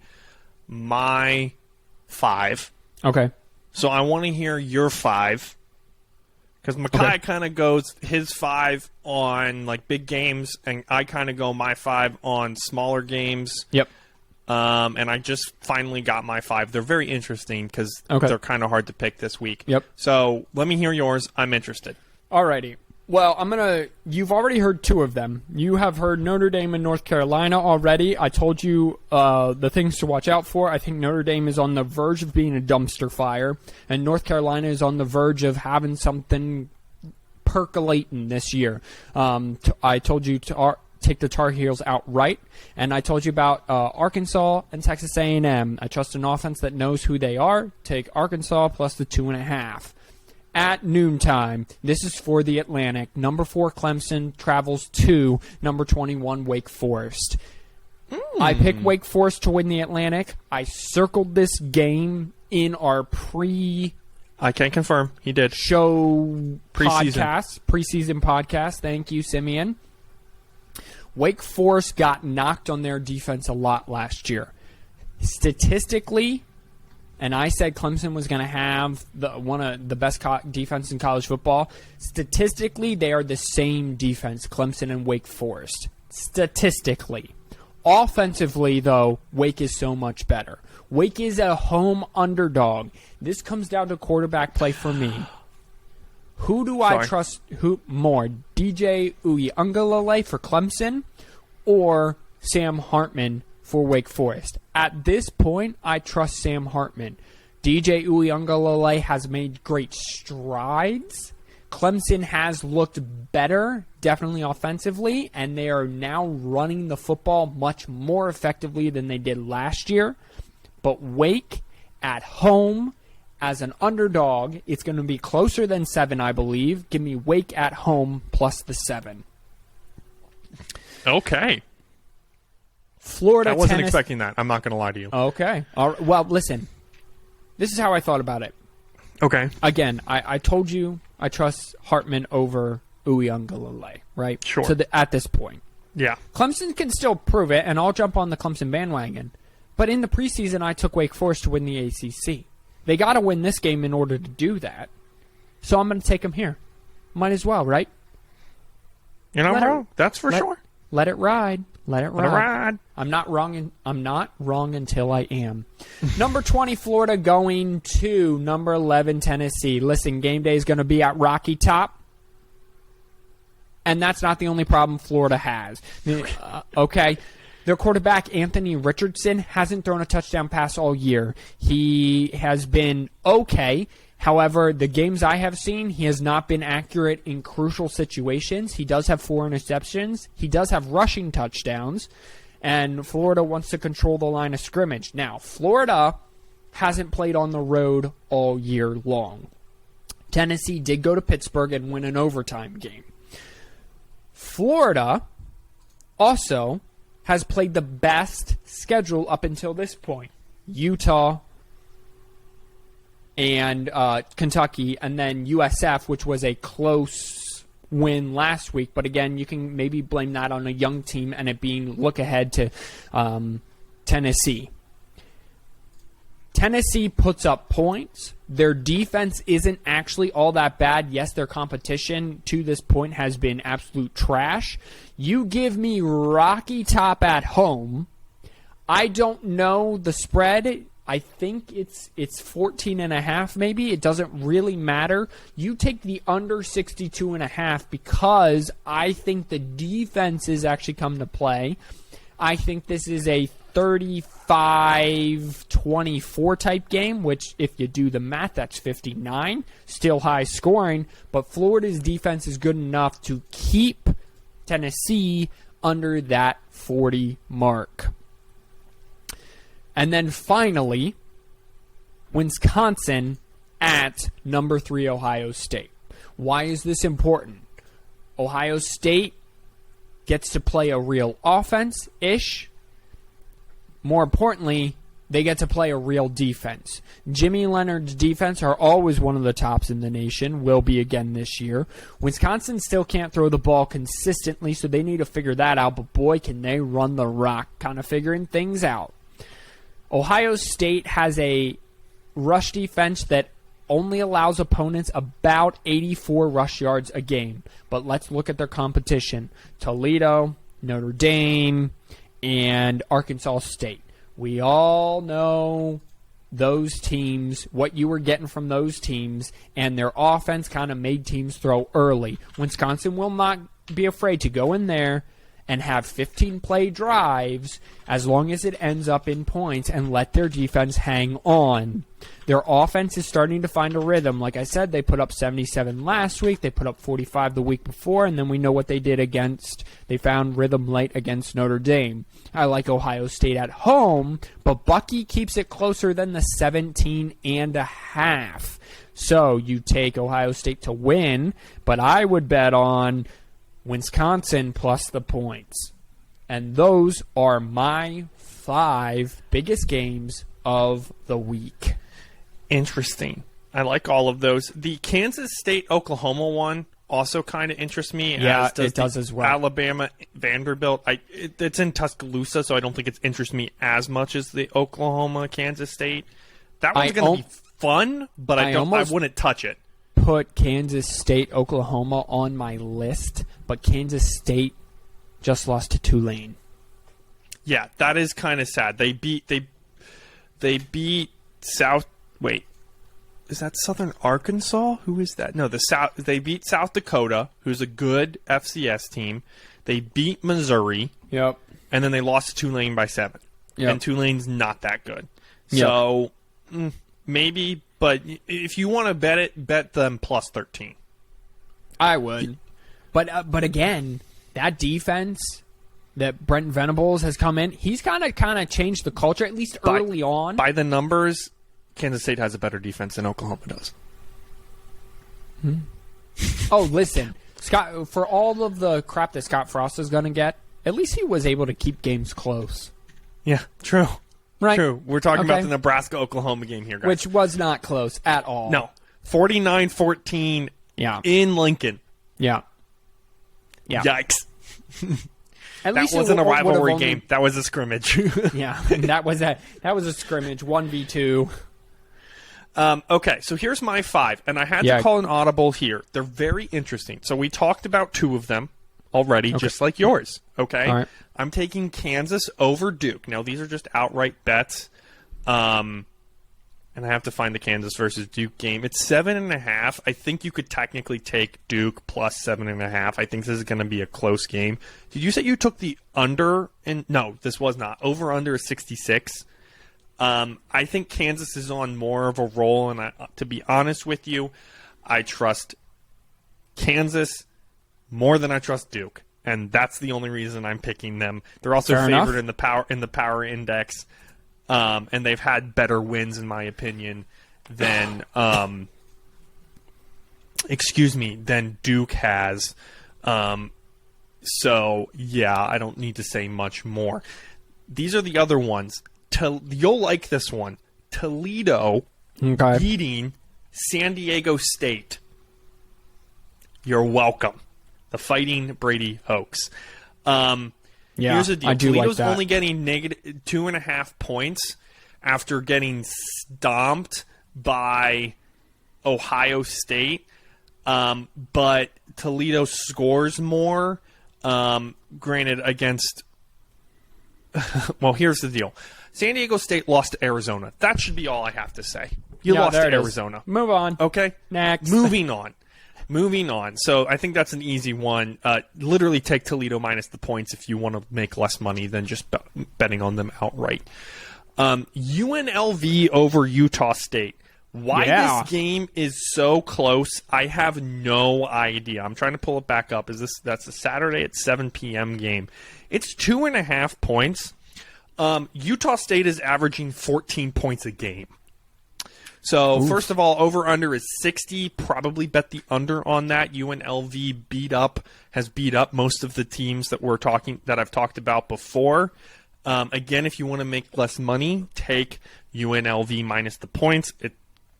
my 5. Okay. So I want to hear your 5. Because Makai kind of goes his 5 on like big games, and I kind of go my 5 on smaller games. Yep. And I just finally got my 5. They're very interesting because they're kind of hard to pick this week. Yep. So let me hear yours. I'm interested. Alrighty. Well, you've already heard 2 of them. You have heard Notre Dame and North Carolina already. I told you the things to watch out for. I think Notre Dame is on the verge of being a dumpster fire, and North Carolina is on the verge of having something percolating this year. I told you to take the Tar Heels outright, and I told you about Arkansas and Texas A&M. I trust an offense that knows who they are. Take Arkansas plus the 2.5. At noontime, this is for the Atlantic. Number 4 Clemson travels to number 21 Wake Forest. I picked Wake Forest to win the Atlantic. I circled this game in our I can confirm he did. Show preseason podcast. Thank you, Simeon. Wake Forest got knocked on their defense a lot last year. Statistically, and I said Clemson was going to have one of the best defense in college football. Statistically, they are the same defense, Clemson and Wake Forest. Statistically. Offensively, though, Wake is so much better. Wake is a home underdog. This comes down to quarterback play for me. Who do I trust more? DJ Uiagalelei for Clemson or Sam Hartman for Wake Forest? At this point, I trust Sam Hartman. DJ Uiagalelei has made great strides. Clemson has looked better, definitely offensively, and they are now running the football much more effectively than they did last year. But Wake at home as an underdog, it's going to be closer than 7, I believe. Give me Wake at home plus the 7. Okay. Florida, I wasn't Tennessee. expecting that. I'm not going to lie to you. Okay. All right. Well, listen. This is how I thought about it. Okay. Again, I told you I trust Hartman over Uiagalelei, right? Sure. At this point. Yeah. Clemson can still prove it, and I'll jump on the Clemson bandwagon. But in the preseason, I took Wake Forest to win the ACC. They got to win this game in order to do that. So I'm going to take them here. Might as well, right? You're not wrong. That's for sure. Let it ride. Let it ride. I'm not wrong. I'm not wrong until I am. Number 20, Florida going to number 11, Tennessee. Listen, game day is going to be at Rocky Top. And that's not the only problem Florida has. Okay. Their quarterback, Anthony Richardson, hasn't thrown a touchdown pass all year. He has been okay. However, the games I have seen, he has not been accurate in crucial situations. He does have 4 interceptions. He does have rushing touchdowns. And Florida wants to control the line of scrimmage. Now, Florida hasn't played on the road all year long. Tennessee did go to Pittsburgh and win an overtime game. Florida also has played the best schedule up until this point. Utah and Kentucky, and then USF, which was a close win last week. But again, you can maybe blame that on a young team and it being look ahead to Tennessee. Tennessee puts up points. Their defense isn't actually all that bad. Yes, their competition to this point has been absolute trash. You give me Rocky Top at home. I don't know the spread. I think it's 14.5 maybe. It doesn't really matter. You take the under 62.5 because I think the defenses actually come to play. I think this is a 35-24 type game, which if you do the math, that's 59. Still high scoring, but Florida's defense is good enough to keep Tennessee under that 40 mark. And then finally, Wisconsin at number 3 Ohio State. Why is this important? Ohio State gets to play a real offense-ish. More importantly, they get to play a real defense. Jimmy Leonard's defense are always one of the tops in the nation, will be again this year. Wisconsin still can't throw the ball consistently, so they need to figure that out, but boy, can they run the rock, kind of figuring things out. Ohio State has a rush defense that only allows opponents about 84 rush yards a game. But let's look at their competition. Toledo, Notre Dame, and Arkansas State. We all know those teams, what you were getting from those teams, and their offense kind of made teams throw early. Wisconsin will not be afraid to go in there and have 15-play drives as long as it ends up in points and let their defense hang on. Their offense is starting to find a rhythm. Like I said, they put up 77 last week. They put up 45 the week before, and then we know what they did they found rhythm late against Notre Dame. I like Ohio State at home, but Bucky keeps it closer than the 17.5. So you take Ohio State to win, but I would bet on Wisconsin plus the points. And those are my 5 biggest games of the week. Interesting. I like all of those. The Kansas State-Oklahoma one also kind of interests me. Yeah, as does it does as well. Alabama-Vanderbilt. It's in Tuscaloosa, so I don't think it interests me as much as the Oklahoma-Kansas State. That one's going to be fun, but I wouldn't touch it. Put Kansas State, Oklahoma on my list, but Kansas State just lost to Tulane. Yeah, that is kind of sad. They beat South. Wait, is that Southern Arkansas? Who is that? No, they beat South Dakota, who's a good FCS team. They beat Missouri. Yep. And then they lost to Tulane by 7. Yep. And Tulane's not that good. Yep. So maybe, but if you want to bet it, bet them plus 13. I would. But again, that defense that Brent Venables has come in, he's kind of changed the culture, at least early on. By the numbers, Kansas State has a better defense than Oklahoma does. Oh, listen, Scott, for all of the crap that Scott Frost is going to get, at least he was able to keep games close. Yeah, true. Right. True. We're talking about the Nebraska-Oklahoma game here, guys. Which was not close at all. No. 49-14 in Lincoln. Yeah. Yeah. Yikes. That wasn't a rivalry game. That was a scrimmage. Yeah, that was a scrimmage, 1v2. Okay, so here's my 5, and I had to call an audible here. They're very interesting. So we talked about 2 of them already, just like yours. Okay, all right. I'm taking Kansas over Duke. Now these are just outright bets, and I have to find the Kansas versus Duke game. It's 7.5. I think you could technically take Duke plus 7.5. I think this is going to be a close game. Did you say you took the under? No, this was not. Over under is 66. I think Kansas is on more of a roll, and to be honest with you, I trust Kansas more than I trust Duke, and that's the only reason I'm picking them. They're also favored in the power index. And they've had better wins, in my opinion, than than Duke has. So, yeah, I don't need to say much more. These are the other ones. You'll like this one. Toledo beating San Diego State. You're welcome. The Fighting Brady Hoax. Here's the deal. Toledo's only getting negative 2.5 points after getting stomped by Ohio State. But Toledo scores more. Granted, against... well, here's the deal. San Diego State lost to Arizona. That should be all I have to say. You lost to Arizona. Move on. Okay? Next. Moving on. So I think that's an easy one. Literally take Toledo minus the points if you want to make less money than just betting on them outright. UNLV over Utah State. Why this game is so close, I have no idea. I'm trying to pull it back up. That's a Saturday at 7 p.m. game. It's 2.5 points. Utah State is averaging 14 points a game. So, first of all, over-under is 60. Probably bet the under on that. UNLV has beat up most of the teams that I've talked about before. Again, if you want to make less money, take UNLV minus the points.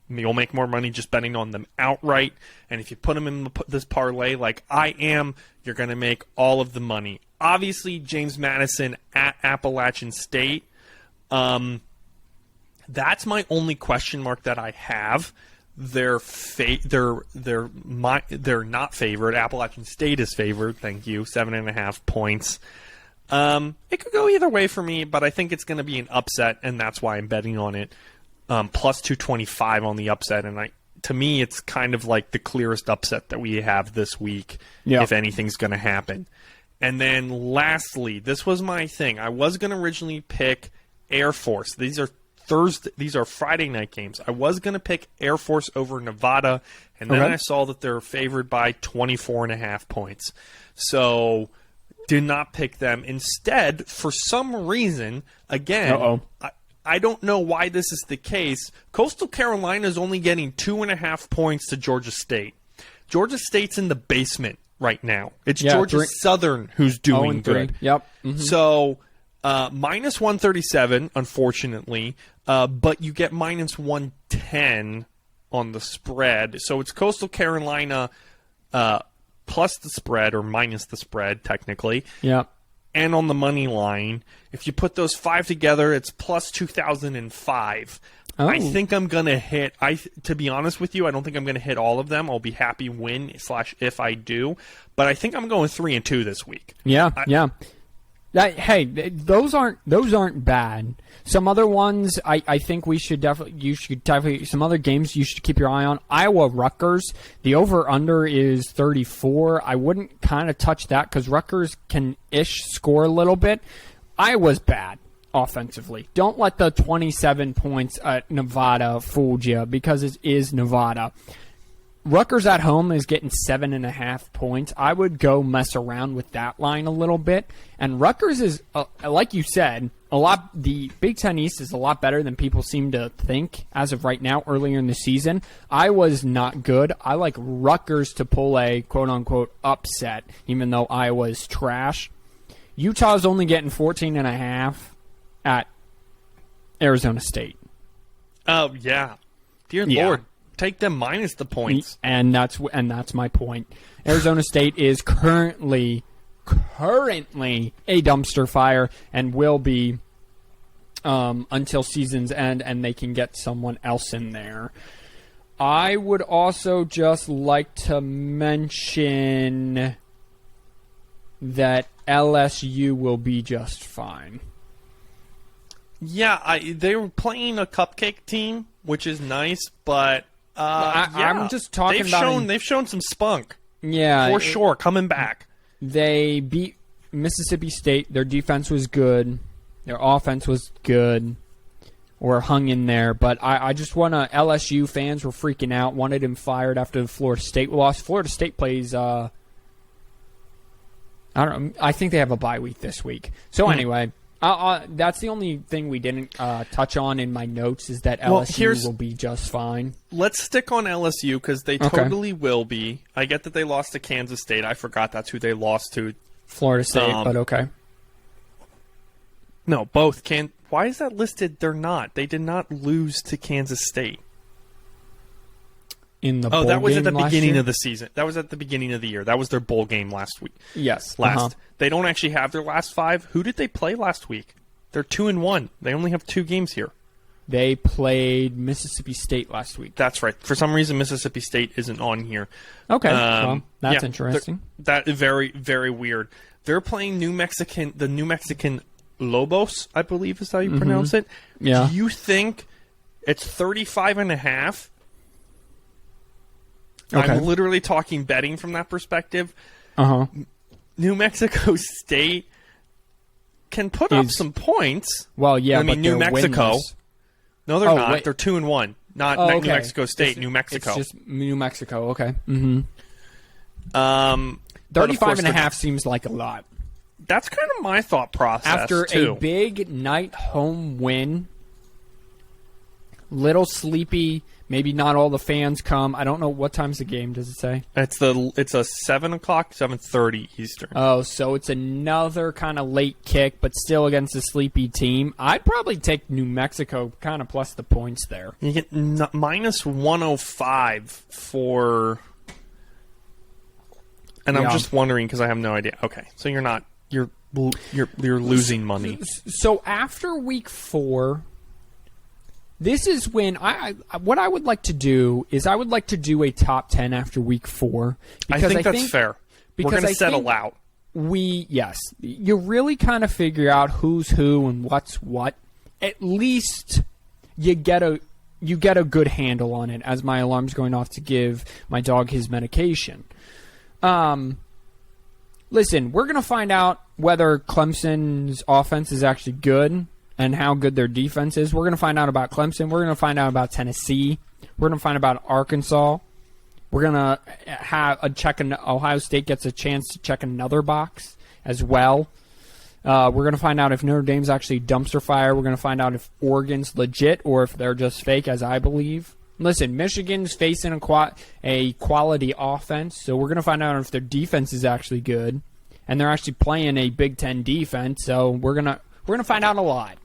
You'll make more money just betting on them outright. And if you put them in this parlay like I am, you're going to make all of the money. Obviously, James Madison at Appalachian State. That's my only question mark that I have. they're not favored. Appalachian State is favored. Thank you. 7.5 points. It could go either way for me, but I think it's going to be an upset, and that's why I'm betting on it. Plus 225 on the upset, and to me, it's kind of like the clearest upset that we have this week, if anything's going to happen. And then lastly, this was my thing. I was going to originally pick Air Force. These are Friday night games. I was going to pick Air Force over Nevada, and then I saw that they're favored by 24.5 points. So did not pick them. Instead, for some reason, again, I don't know why this is the case. Coastal Carolina is only getting 2.5 points to Georgia State. Georgia State's in the basement right now. It's Georgia Southern who's doing good. Yep. Mm-hmm. So minus 137, unfortunately, but you get minus 110 on the spread. So it's Coastal Carolina plus the spread, or minus the spread, technically. Yeah. And on the money line, if you put those five together, it's plus 2,005. Oh. I think I'm going to hit, to be honest with you, I don't think I'm going to hit all of them. I'll be happy if I do. But I think I'm going 3-2 this week. Yeah. Those aren't bad. Some other ones, I think you should definitely, some other games you should keep your eye on. Iowa Rutgers, the over-under is 34. I wouldn't kind of touch that because Rutgers can-ish score a little bit. Iowa's bad offensively. Don't let the 27 points at Nevada fool you, because it is Nevada. Rutgers at home is getting 7.5 points. I would go mess around with that line a little bit. And Rutgers is, like you said, the Big Ten East is a lot better than people seem to think as of right now, earlier in the season. Iowa's not good. I like Rutgers to pull a quote-unquote upset, even though Iowa is trash. Utah's only getting 14.5 at Arizona State. Oh, yeah. Dear Lord. Take them minus the points. And that's my point. Arizona State is currently a dumpster fire and will be until season's end, and they can get someone else in there. I would also just like to mention that LSU will be just fine. Yeah, they were playing a cupcake team, which is nice, but I'm just talking about... They've shown some spunk. Yeah. For sure, coming back. They beat Mississippi State. Their defense was good. Their offense was good. Or hung in there. But I just want to... LSU fans were freaking out, wanted him fired after the Florida State loss. Florida State plays... I don't know. I think they have a bye week this week. So anyway... that's the only thing we didn't touch on in my notes, is that LSU will be just fine. Let's stick on LSU because they totally will be. I get that they lost to Kansas State. I forgot that's who they lost to. Florida State, but okay. No, both. Why is that listed? They're not. They did not lose to Kansas State. In the bowl that was game at the beginning year? of the season. That was at the beginning of the year. That was their bowl game last week. Yes. They don't actually have their last five. Who did they play last week? They're 2-1. They only have 2 games here. They played Mississippi State last week. That's right. For some reason, Mississippi State isn't on here. Okay, well, that's interesting. That is very, very weird. They're playing the New Mexican Lobos, I believe is how you pronounce it. Yeah. Do you think it's 35.5? Okay. I'm literally talking betting from that perspective. Uh-huh. New Mexico State can put up some points. Well, yeah, but New Mexico. Winless. No, they're not. Wait. They're 2-1. Not okay. New Mexico State. New Mexico. It's just New Mexico. Okay. Mm-hmm. 35.5 seems like a lot. That's kind of my thought process. After too. a big night home win, little sleepy. Maybe not all the fans come. I don't know what time's the game. Does it say? It's a 7 o'clock, 7:30 Eastern. Oh, so it's another kind of late kick, but still against a sleepy team. I'd probably take New Mexico kind of plus the points there. You get minus 105 for, and I'm just wondering because I have no idea. Okay, so you're losing money. So after week 4. This is when what I would like to do is I would like to do a top 10 after week 4. I think that's fair. We're going to settle out. You really kind of figure out who's who and what's what. At least you get a good handle on it as my alarm's going off to give my dog his medication. Listen, we're going to find out whether Clemson's offense is actually good and how good their defense is. We're going to find out about Clemson. We're going to find out about Tennessee. We're going to find out about Arkansas. We're going to have Ohio State gets a chance to check another box as well. We're going to find out if Notre Dame's actually dumpster fire. We're going to find out if Oregon's legit or if they're just fake, as I believe. Listen, Michigan's facing a quality offense, so we're going to find out if their defense is actually good, and they're actually playing a Big Ten defense. So we're gonna find out a lot.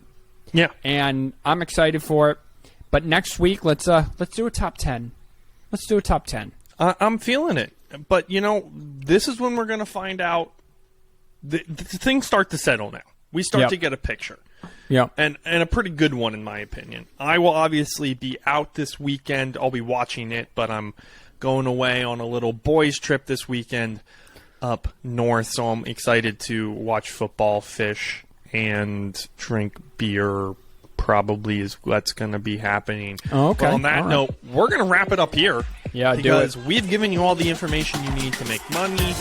Yeah, and I'm excited for it. But next week, let's do a top 10. Let's do a top 10. I'm feeling it, but this is when we're going to find out. The things start to settle now. We start to get a picture. Yeah, and a pretty good one in my opinion. I will obviously be out this weekend. I'll be watching it, but I'm going away on a little boys trip this weekend up north, so I'm excited to watch football, fish, and drink beer. Probably is what's going to be happening. Oh, okay. But on that note, we're going to wrap it up here. Yeah, because we've given you all the information you need to make money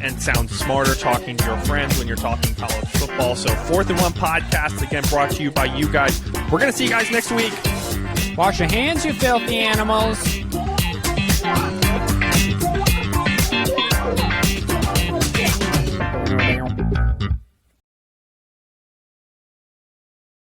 and sound smarter talking to your friends when you're talking college football. So 4th and 1 podcast, again, brought to you by you guys. We're going to see you guys next week. Wash your hands, you filthy animals.